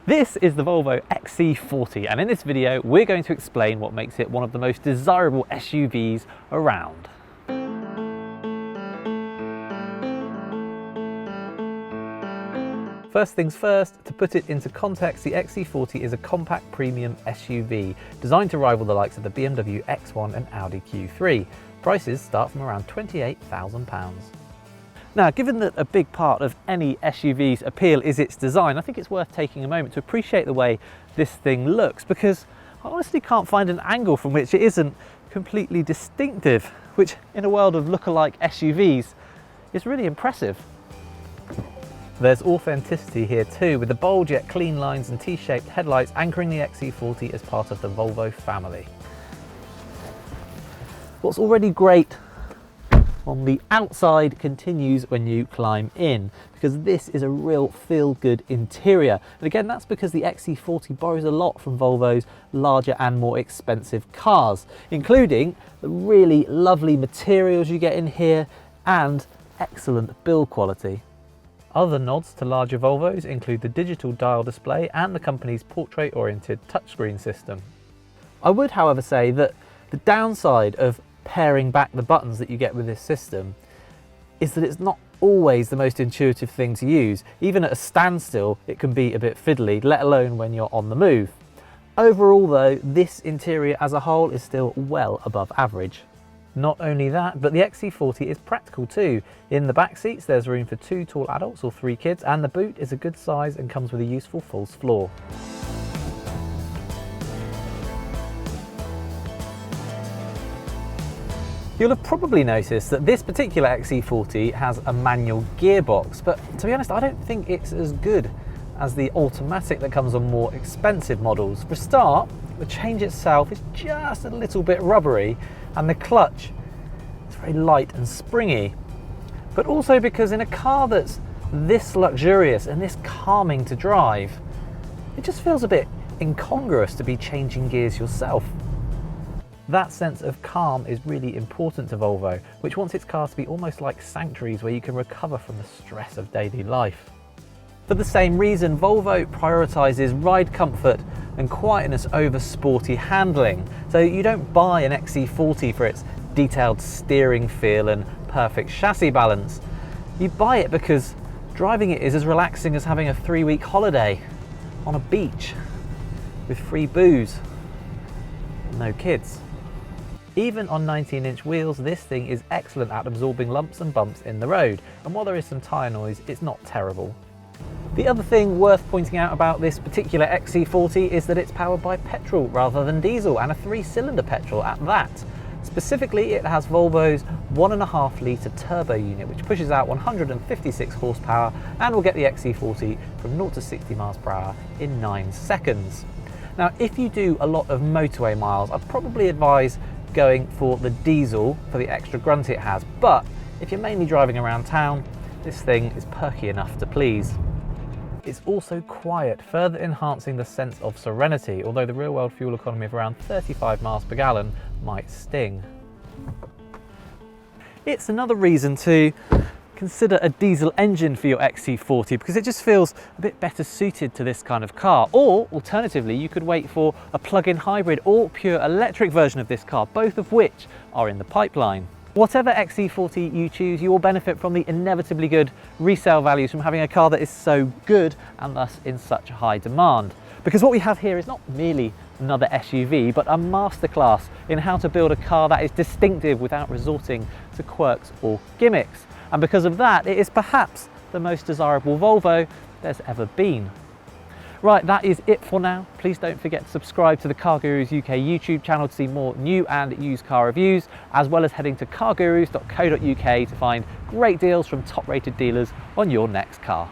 This is the Volvo XC40, and in this video we're going to explain what makes it one of the most desirable SUVs around. First things first, to put it into context, the XC40 is a compact premium SUV designed to rival the likes of the BMW X1 and Audi Q3. Prices start from around £28,000. Now, given that a big part of any SUV's appeal is its design, I think it's worth taking a moment to appreciate the way this thing looks, because I honestly can't find an angle from which it isn't completely distinctive, which in a world of look-alike SUVs is really impressive. There's authenticity here too, with the bold yet clean lines and T-shaped headlights anchoring the XC40 as part of the Volvo family. What's already great on the outside continues when you climb in, because this is a real feel-good interior. And again, that's because the XC40 borrows a lot from Volvo's larger and more expensive cars, including the really lovely materials you get in here and excellent build quality. Other nods to larger Volvos include the digital dial display and the company's portrait-oriented touchscreen system. I would, however, say that the downside of paring back the buttons that you get with this system is that it's not always the most intuitive thing to use. Even at a standstill, it can be a bit fiddly, let alone when you're on the move. Overall though, this interior as a whole is still well above average. Not only that, but the XC40 is practical too. In the back seats there's room for 2 tall adults or 3 kids, and the boot is a good size and comes with a useful false floor. You'll have probably noticed that this particular XC40 has a manual gearbox, but to be honest, I don't think it's as good as the automatic that comes on more expensive models. For a start, the change itself is just a little bit rubbery, and the clutch is very light and springy. But also because in a car that's this luxurious and this calming to drive, it just feels a bit incongruous to be changing gears yourself. That sense of calm is really important to Volvo, which wants its cars to be almost like sanctuaries where you can recover from the stress of daily life. For the same reason, Volvo prioritises ride comfort and quietness over sporty handling. So you don't buy an XC40 for its detailed steering feel and perfect chassis balance. You buy it because driving it is as relaxing as having a 3-week holiday on a beach with free booze and no kids. Even on 19-inch wheels, this thing is excellent at absorbing lumps and bumps in the road, and while there is some tyre noise, it's not terrible. The other thing worth pointing out about this particular XC40 is that it's powered by petrol rather than diesel, and a 3-cylinder petrol at that. Specifically, it has Volvo's 1.5 litre turbo unit, which pushes out 156 horsepower and will get the XC40 from 0 to 60 miles per hour in 9 seconds. Now, if you do a lot of motorway miles, I'd probably advise going for the diesel for the extra grunt it has, but if you're mainly driving around town, this thing is perky enough to please. It's also quiet, further enhancing the sense of serenity, although the real-world fuel economy of around 35 miles per gallon might sting. It's another reason to consider a diesel engine for your XC40, because it just feels a bit better suited to this kind of car. Or alternatively, you could wait for a plug-in hybrid or pure electric version of this car, both of which are in the pipeline. Whatever XC40 you choose, you will benefit from the inevitably good resale values from having a car that is so good and thus in such high demand. Because what we have here is not merely another SUV, but a masterclass in how to build a car that is distinctive without resorting to quirks or gimmicks. And because of that, it is perhaps the most desirable Volvo there's ever been. Right, that is it for now. Please don't forget to subscribe to the CarGurus UK YouTube channel to see more new and used car reviews, as well as heading to cargurus.co.uk to find great deals from top-rated dealers on your next car.